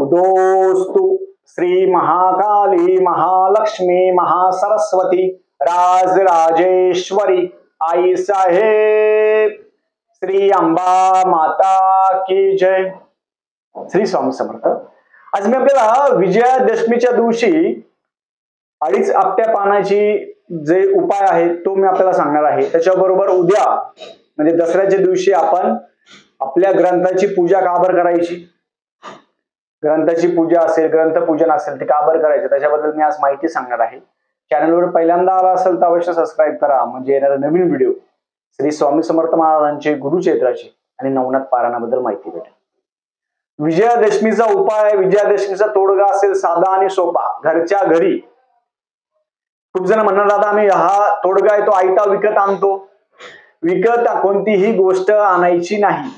उदोस्तु श्री महाकाली महालक्ष्मी महासरस्वती राजराजेश्वरी आई साहेब श्री अंबा माता की जय। श्री स्वामी समर्थ। आज मी आपल्याला विजयादशमीच्या दिवशी 2.5 आपट्या पानाची जे उपाय आहे तो मी आपल्याला सांगणार आहे। त्याच्याबरोबर उद्या म्हणजे दसऱ्याच्या दिवशी आपण आपल्या ग्रंथाची पूजा का बरं करायची, ग्रंथाची पूजा असेल ग्रंथपूजन असेल ते का बरं करायचं त्याच्याबद्दल मी आज माहिती सांगणार आहे। चॅनलवर पहिल्यांदा आला असेल तर अवश्य सबस्क्राईब करा, म्हणजे येणारा नवीन व्हिडिओ श्री स्वामी समर्थ महाराजांचे गुरुचरित्राची आणि नवनाथ पारायणाबद्दल माहिती भेटेल। विजयादशमीचा उपाय, विजयादशमीचा तोडगा असेल साधा आणि सोपा, घरच्या घरी। खूप जण म्हणणार दादा आम्ही हा तोडगा आहे तो आयता विकत आणतो। विकत कोणतीही गोष्ट आणायची नाही,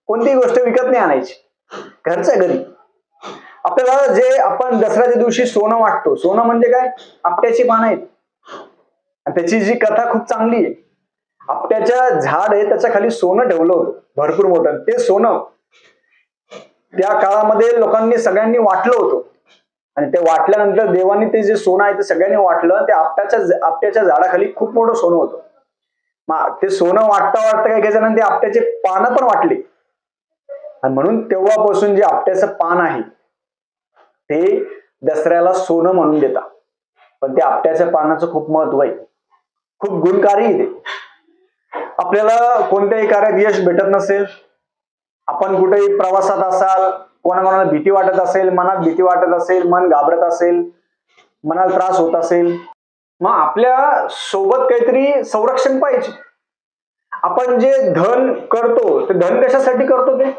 कोणतीही गोष्ट विकत नाही आणायची, घरच्या घरी। आपल्याला जे आपण दसऱ्याच्या दिवशी सोनं वाटतो, सोनं म्हणजे काय, आपट्याची पानं आहेत आणि त्याची जी कथा खूप चांगली आहे। आपट्याच्या झाड आहे त्याच्या खाली सोनं ठेवलं होतं भरपूर मोठं, ते सोनं त्या काळामध्ये लोकांनी सगळ्यांनी वाटलं होतं आणि ते वाटल्यानंतर देवानी ते जे सोनं आहे ते सगळ्यांनी वाटलं। ते आपट्याच्या झाडाखाली खूप मोठं सोनं होतं। मग ते सोनं वाटता वाटता काही जणांनी ते आपट्याचे पानं पण वाटले आणि म्हणून तेव्हापासून जे आपट्याचं पान आहे ते दसऱ्याला सोनं म्हणून देतात। पण ते आपट्याच्या पानाचं खूप महत्व आहे, खूप गुणकारी आहे ते। आपल्याला कोणत्याही कार्यात यश भेटत नसेल, आपण कुठेही प्रवासात असाल, कोणाकोणाला भीती वाटत असेल, मनात भीती वाटत असेल, मन घाबरत असेल, मनाला त्रास होत असेल, मग आपल्या सोबत काहीतरी संरक्षण पाहिजे। आपण जे धन करतो ते धन कशासाठी करतो, ते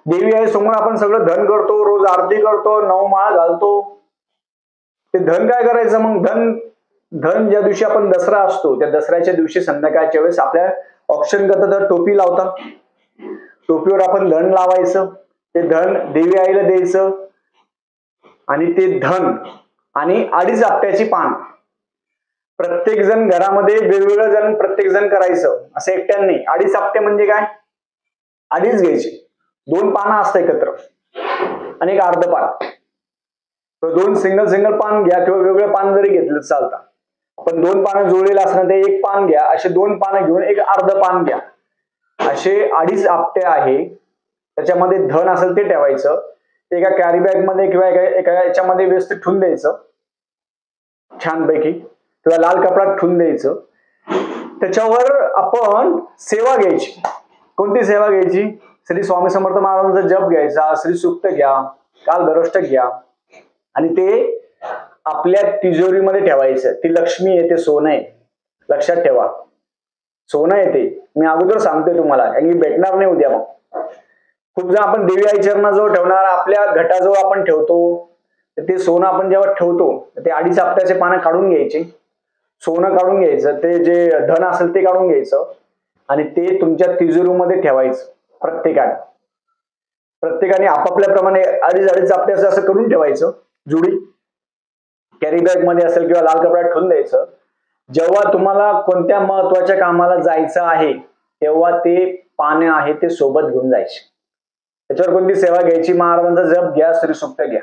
देवी आहे समोर आपण सगळं धन करतो, रोज आरती करतो, 9 माळ घालतो, ते धन काय करायचं मग? धन ज्या दिवशी आपण दसरा असतो त्या दसऱ्याच्या दिवशी संध्याकाळच्या वेळेस आपल्या ऑप्शन करता तर टोपी लावतात, टोपीवर आपण धन लावायचं, ते धन देवी आईला द्यायचं आणि ते धन आणि 2.5 आपट्याची पान प्रत्येक जण घरामध्ये वेगवेगळं जण प्रत्येक जण करायचं, असं एकट्याने नाही। 2.5 आपटे म्हणजे काय, 2.5 घ्यायचे, 2 पानं असतात एकत्र आणि एक अर्ध पान, तर 2 सिंगल पान घ्या किंवा वेगवेगळे पान जरी घेतलं चालतं। पण 2 पानं जुळलेलं असणार ते 1 पान घ्या, असे 2 पानं घेऊन एक अर्ध पान घ्या, असे 2.5 आपटे आहे। त्याच्यामध्ये धन असेल ते ठेवायचं, ते एका कॅरी बॅग मध्ये किंवा एका याच्यामध्ये व्यवस्थित ठेवून द्यायचं छानपैकी, किंवा लाल कपड्यात ठेवून द्यायचं। त्याच्यावर आपण सेवा घ्यायची। कोणती सेवा घ्यायची? श्री स्वामी समर्थ महाराजांचा जप घ्यायचा, श्री सूक्त घ्या, काल भैरव घ्या आणि ते आपल्या तिजोरीमध्ये ठेवायचं। ती लक्ष्मी आहे, ते सोनं आहे, लक्षात ठेवा, सोनं आहे ते, मी अगोदर सांगतोय तुम्हाला, कारण भेटणार नाही उद्या। मग खूप जण आपण देवी आई चरणाजवळ ठेवणार, आपल्या घटाजवळ आपण ठेवतो, ते सोनं आपण जेव्हा ठेवतो ते 2.5 आपट्याचे पानं काढून घ्यायचे, सोनं काढून घ्यायचं, ते जे धन असेल ते काढून घ्यायचं आणि ते तुमच्या तिजोरीमध्ये ठेवायचं। प्रत्येकाने आपापल्याप्रमाणे 2.5 आपट्याचं असं करून ठेवायचं, जुडी कॅरी बॅग मध्ये असेल किंवा लाल कपड्यात ठेवून द्यायचं। जेव्हा तुम्हाला कोणत्या महत्वाच्या कामाला जायचं आहे तेव्हा ते पाने आहे ते सोबत घेऊन जायचे। त्याच्यावर कोणती सेवा घ्यायची? महाराजांचा जप घ्या, श्रीसूक्त घ्या।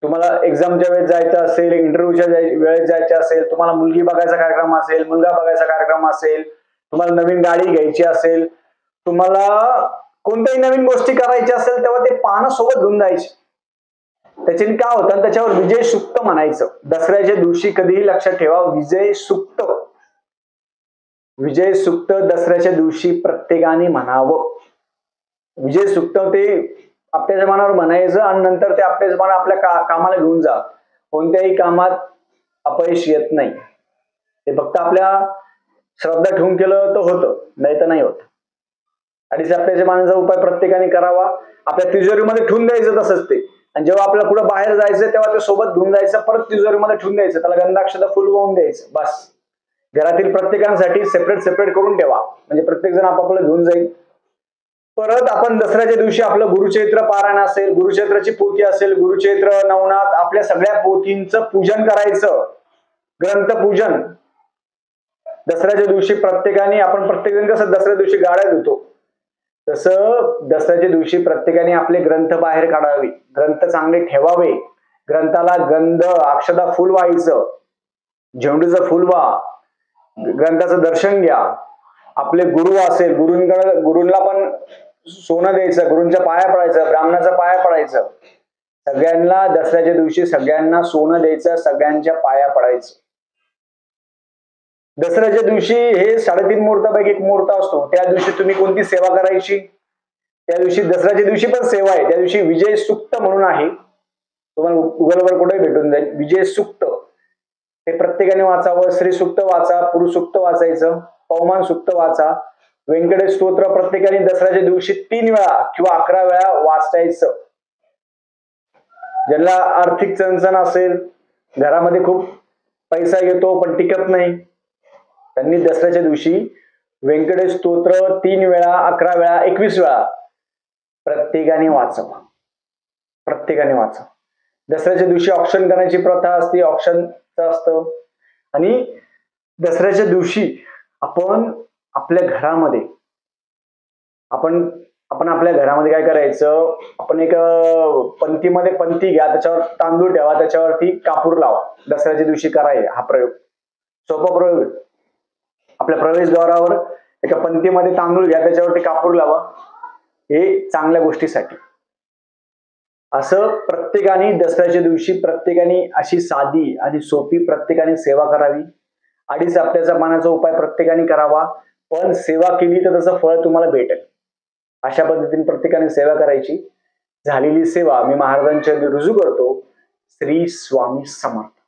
तुम्हाला एक्झामच्या वेळेस जायचं असेल, इंटरव्ह्यूच्या वेळेस जायचं असेल, तुम्हाला मुलगी बघायचा कार्यक्रम असेल, मुलगा बघायचा कार्यक्रम असेल, तुम्हाला नवीन गाडी घ्यायची असेल, तुम्हाला कोणत्याही नवीन गोष्टी करायच्या असेल तेव्हा ते पानं सोबत घेऊन जायचे। त्याच्याने काय होतं, त्याच्यावर विजय सुक्त म्हणायचं। दसऱ्याच्या दिवशी कधीही लक्षात ठेवा, विजय सुक्त दसऱ्याच्या दिवशी प्रत्येकाने म्हणावं। विजय सुक्त ते आपल्याच्या मनावर म्हणायचं आणि नंतर ते आपल्याच मनावर आपल्या कामाला घेऊन जा। कोणत्याही कामात अपयश येत नाही, ते फक्त आपल्या श्रद्धा ठेवून केलं तर होतं, नाही तर नाही होत। 2.5 आपट्याच्या पानाचा उपाय प्रत्येकाने करावा, आपल्या तिजोरीमध्ये ठेवून द्यायचं तसंच ते, आणि जेव्हा आपल्याला पुढे बाहेर जायचं तेव्हा ते सोबत घेऊन जायचं, परत तिजोरीमध्ये ठेवून द्यायचं, त्याला गंधाक्षता फुल वाहून द्यायचं, बस। घरातील प्रत्येकांसाठी सेपरेट करून ठेवा, म्हणजे प्रत्येक जण आपापलं घेऊन जाईल। परत आपण दसऱ्याच्या दिवशी आपलं गुरुचरित्र पारायण असेल, गुरुचरित्राची पोथी असेल, गुरुचरित्र, नवनाथ, आपल्या सगळ्या पोथींचं पूजन करायचं, ग्रंथपूजन। दसऱ्याच्या दिवशी प्रत्येकाने, आपण प्रत्येक जण कसं दसऱ्या दिवशी गाड्या धुतो, तसं दसऱ्याच्या दिवशी प्रत्येकाने आपले ग्रंथ बाहेर काढावे, ग्रंथ चांगले ठेवावे, ग्रंथाला गंध अक्षदा फुल व्हायचं, झेंडूचं फुल व्हा, ग्रंथाचं दर्शन घ्या. आपले गुरु असेल गुरूंना पण सोनं द्यायचं, गुरूंच्या पाया पडायचं, ब्राह्मणाच्या पाया पडायचं. सगळ्यांना दसऱ्याच्या दिवशी सगळ्यांना सोनं द्यायचं, सगळ्यांच्या पाया पडायचं. दसऱ्याच्या दिवशी हे 3.5 मुहूर्तापैकी एक मुहूर्त असतो. त्या दिवशी तुम्ही कोणती सेवा करायची? त्या दिवशी दसऱ्याच्या दिवशी पण सेवा आहे. त्या दिवशी विजय सुक्त म्हणून आहे, तुम्हाला गुगलवर कुठे भेटून जाईल. विजय सुक्त हे प्रत्येकाने वाचावं. श्री सुक्त वाचा, पुरुष सुक्त वाचायचं, पवमान सुक्त वाचा, व्यंकटेश स्तोत्र प्रत्येकाने दसऱ्याच्या दिवशी 3 वेळा किंवा 11 वेळा वाचायचं. ज्यांना आर्थिक चणचण असेल, घरामध्ये खूप पैसा येतो पण टिकत नाही, त्यांनी दसऱ्याच्या दिवशी व्यंकटेश स्तोत्र 3 वेळा, 11 वेळा, 21 वेळा प्रत्येकाने वाचावं. प्रत्येकाने वाचा. दसऱ्याच्या दिवशी ऑक्शन करण्याची प्रथा असते, ऑक्शनचं असतं. आणि दसऱ्याच्या दिवशी आपण आपल्या घरामध्ये आपण आपल्या घरामध्ये काय करायचं, आपण एक पंथीमध्ये पंथी घ्या, त्याच्यावर तांदूळ ठेवा, त्याच्यावरती कापूर लावा. दसऱ्याच्या दिवशी करायचा हा प्रयोग, सोपा प्रयोग. आपल्या प्रवेशद्वारावर एका पंथीमध्ये तांदूळ घ्या, त्याच्यावरती कापूर लावा. हे चांगल्या गोष्टीसाठी. असं प्रत्येकाने दसऱ्याच्या दिवशी प्रत्येकाने अशी साधी आणि सोपी प्रत्येकाने सेवा करावी. 2.5 हप्त्याचा पाण्याचा उपाय प्रत्येकाने करावा, पण सेवा केली तर त्याचं फळ तुम्हाला भेटेल. अशा पद्धतीने प्रत्येकाने सेवा करायची. झालेली सेवा मी महाराजांच्या रुजू करतो. श्री स्वामी समर्थ.